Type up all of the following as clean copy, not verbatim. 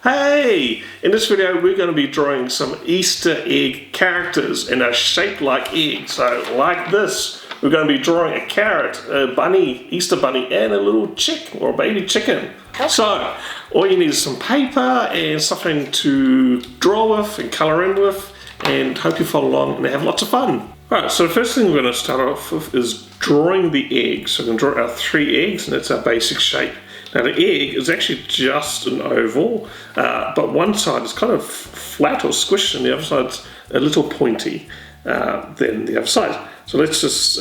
Hey! In this video we're going to be drawing some Easter egg characters and they're shaped like eggs. So like this, we're going to be drawing a carrot, a bunny, Easter bunny, and a little chick or a baby chicken. So all you need is some paper and something to draw with and colour in with, and hope you follow along and have lots of fun. Alright, so the first thing we're going to start off with is drawing the eggs. So we're going to draw our 3 eggs, and that's our basic shape. Now the egg is actually just an oval, but one side is kind of flat or squished and the other side's a little pointy than the other side. So let's just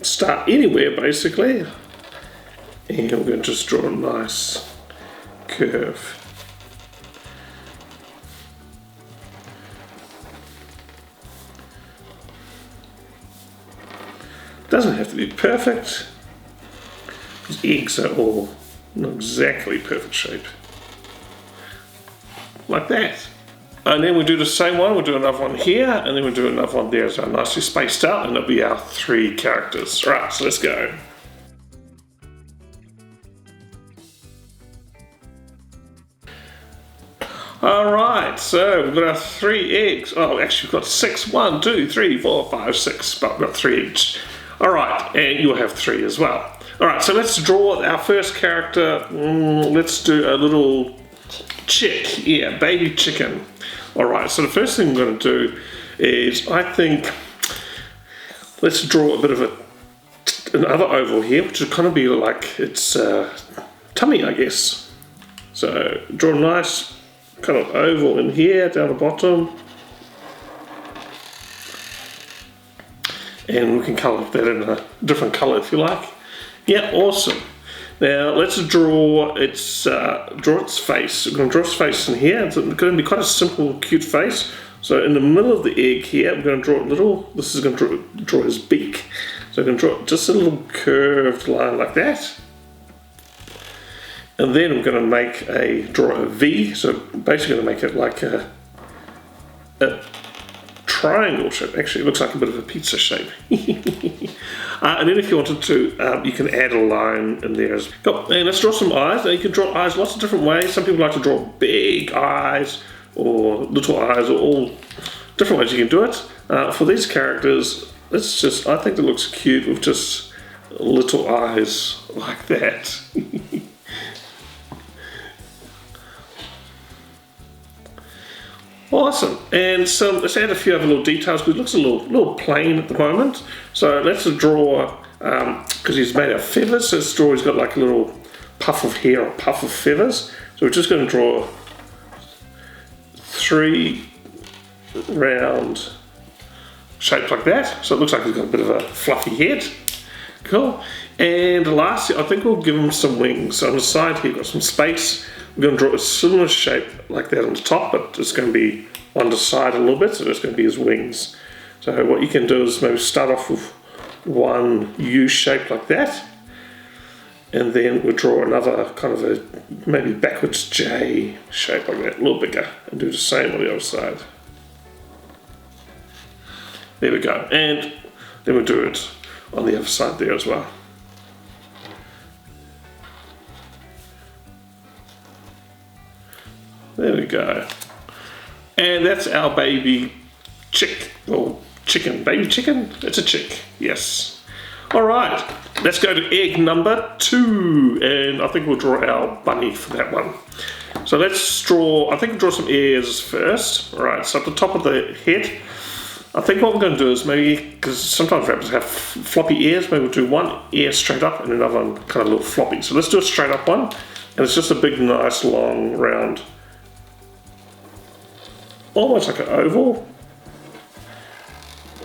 start anywhere basically, and we're going to just draw a nice curve. Doesn't have to be perfect, because eggs are all not exactly perfect shape. Like that. And then we do the same one, we'll do another one here, and then we'll do another one there, so nicely spaced out, and that'll be our 3 characters. Right, so let's go. Alright, so we've got our 3 eggs. Oh, actually we've got 6. 1, 2, 3, 4, 5, 6, but we've got 3 each. Alright, and you'll have 3 as well. Alright, so let's draw our first character. Let's do a little chick, yeah, baby chicken. Alright, so the first thing I'm going to do is, I think, let's draw a bit of another oval here, which would kind of be like its tummy, I guess. So draw a nice kind of oval in here, down the bottom. And we can colour that in a different colour if you like. Yeah, awesome. Now let's draw its face. We're going to draw its face in here. It's going to be quite a simple, cute face. So in the middle of the egg here, we're going to draw a little. This is going to draw his beak. So we're going to draw just a little curved line like that. And then we're going to draw a V. So basically, going to make it like a triangle shape. Actually, it looks like a bit of a pizza shape. And then if you wanted to, you can add a line in there as well. And let's draw some eyes. Now you can draw eyes lots of different ways. Some people like to draw big eyes or little eyes, or all different ways you can do it. For these characters, I think it looks cute with just little eyes like that. Awesome, and so let's add a few other little details because it looks a little plain at the moment. So let's draw, because he's made of feathers, so let's draw, he's got like a little puff of hair or puff of feathers. So we're just going to draw 3 round shapes like that. So it looks like he's got a bit of a fluffy head. Cool. And lastly, I think we'll give him some wings. So on the side here, we've got some space. We're going to draw a similar shape like that on the top, but it's going to be on the side a little bit, so that's going to be his wings. So what you can do is maybe start off with one U shape like that, and then we'll draw another kind of a maybe backwards J shape like that, a little bigger, and do the same on the other side. There we go, and then we'll do it on the other side there as well. There we go. And that's our baby chick, or chicken. Baby chicken? It's a chick, yes. Alright, let's go to egg number 2, and I think we'll draw our bunny for that one. So let's draw, I think we'll draw some ears first. Alright, so at the top of the head, I think what we're going to do is maybe, because sometimes rabbits have floppy ears, maybe we'll do one ear straight up and another one kind of a little floppy. So let's do a straight up one, and it's just a big, nice, long, round, almost like an oval,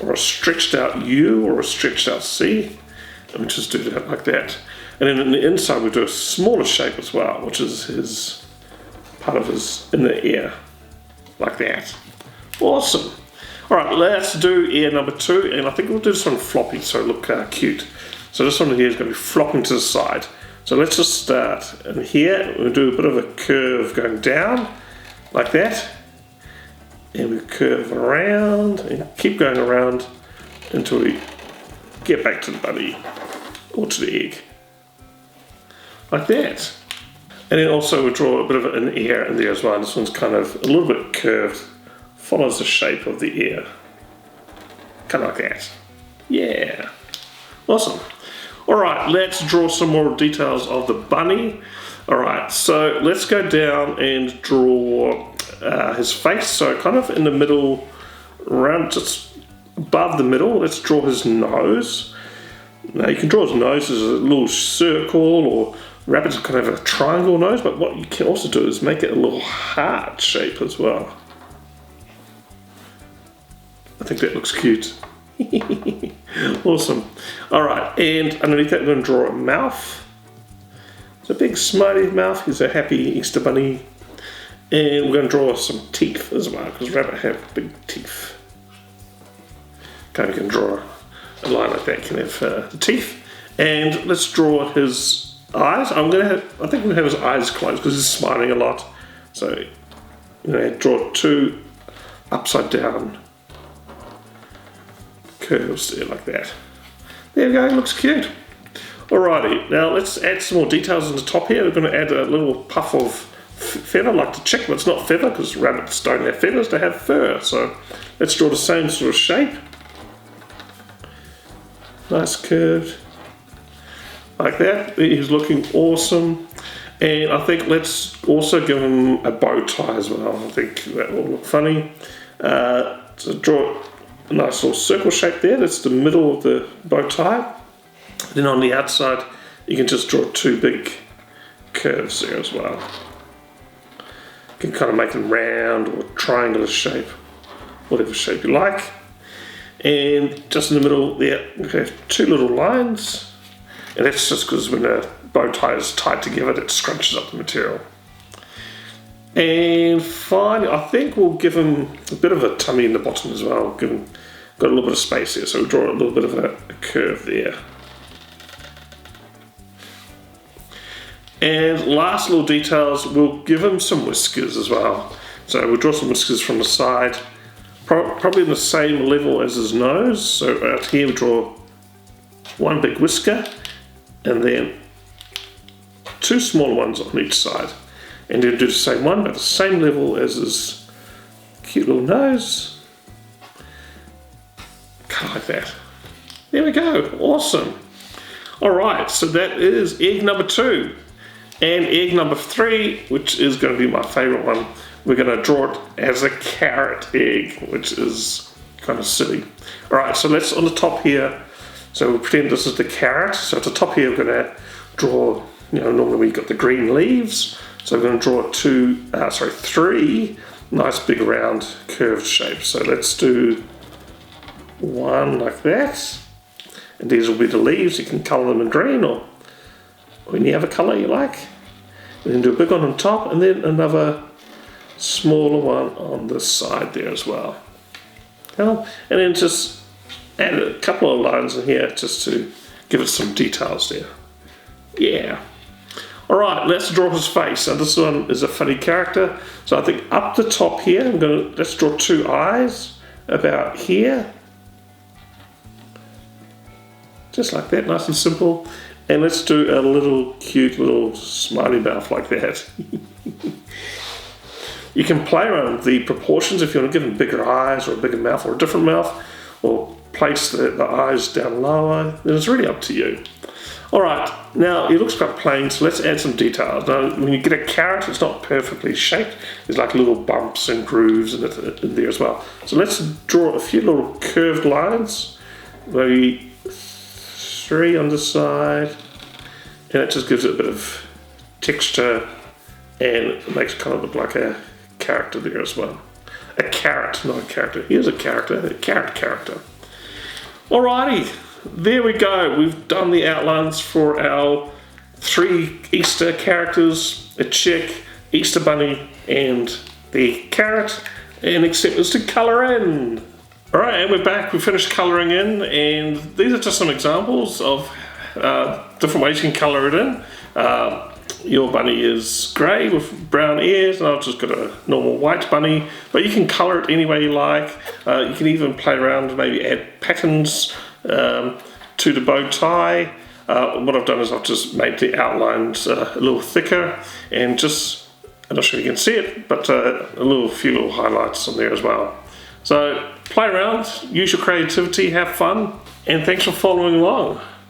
or a stretched out U, or a stretched out C, and we just do that like that. And then in the inside we do a smaller shape as well, which is his part of his inner ear, like that. Awesome. Alright, let's do ear number 2, and I think we'll do this one floppy so it'll look cute. So this one here is going to be flopping to the side. So let's just start in here, we'll do a bit of a curve going down, like that. And we curve around and keep going around until we get back to the bunny or to the egg. Like that. And then also we'll draw a bit of an ear in there as well. This one's kind of a little bit curved, follows the shape of the ear. Kind of like that. Yeah. Awesome. Alright, let's draw some more details of the bunny. Alright, so let's go down and draw his face. So kind of in the middle, around just above the middle, let's draw his nose. Now you can draw his nose as a little circle or wrap it kind of a triangle nose, but what you can also do is make it a little heart shape as well. I think that looks cute. Awesome. Alright, and underneath that we're going to draw a mouth. It's a big smiley mouth. He's a happy Easter bunny. And we're going to draw some teeth as well, because rabbits have big teeth. Okay, we can draw a line like that. You can have the teeth. And let's draw his eyes. I think I'm going to have his eyes closed because he's smiling a lot. So, you know, draw two upside down curves there like that. There we go, looks cute. Alrighty, now let's add some more details on the top here. We're going to add a little puff of feather like the chick, but it's not feather because rabbits don't have feathers, they have fur. So let's draw the same sort of shape. Nice curved. Like that. He's looking awesome. And I think let's also give him a bow tie as well. I think that will look funny. So draw a nice little circle shape there. That's the middle of the bow tie. Then on the outside, you can just draw two big curves there as well. You can kind of make them round or triangular shape, whatever shape you like. And just in the middle there, we have two little lines. And that's just because when a bow tie is tied together, it scrunches up the material. And finally, I think we'll give him a bit of a tummy in the bottom as well. Got a little bit of space here, so we'll draw a little bit of a curve there. And last little details, we'll give him some whiskers as well. So we'll draw some whiskers from the side, probably in the same level as his nose. So out here we draw one big whisker, and then two smaller ones on each side. And then do the same one at the same level as his cute little nose. Kind of like that. There we go, awesome. Alright, so that is egg number 2. And egg number 3, which is going to be my favourite one, we're going to draw it as a carrot egg, which is kind of silly. Alright, so let's on the top here, so we'll pretend this is the carrot. So at the top here we're going to draw, you know, normally we've got the green leaves. So we're going to draw 3 nice big round curved shapes. So let's do one like that. And these will be the leaves. You can colour them in green or any other colour you like. And then do a big one on top and then another smaller one on this side there as well. And then just add a couple of lines in here just to give it some details there. Yeah. Alright, let's draw his face. So this one is a funny character. So I think up the top here, let's draw 2 eyes about here. Just like that, nice and simple. And let's do a little cute little smiley mouth like that. You can play around with the proportions if you want to give him bigger eyes or a bigger mouth or a different mouth, or place the eyes down lower. Then it's really up to you. Alright, now it looks quite plain, so let's add some details. Now, when you get a carrot, it's not perfectly shaped. There's like little bumps and grooves in there as well. So let's draw a few little curved lines, maybe 3 on the side, and it just gives it a bit of texture, and it makes it kind of look like a character there as well. A carrot, not a character. Here's a character, a carrot character. Alrighty. There we go, we've done the outlines for our 3 Easter characters, a chick, Easter bunny, and the carrot, and except us to colour in. Alright, and we're back, we finished colouring in, and these are just some examples of different ways you can colour it in. Your bunny is grey with brown ears, and I've just got a normal white bunny, but you can colour it any way you like. You can even play around and maybe add patterns to the bow tie. What I've done is I've just made the outlines a little thicker, and just, I'm not sure you can see it, but a few little highlights on there as well. So play around, use your creativity, have fun, and thanks for following along.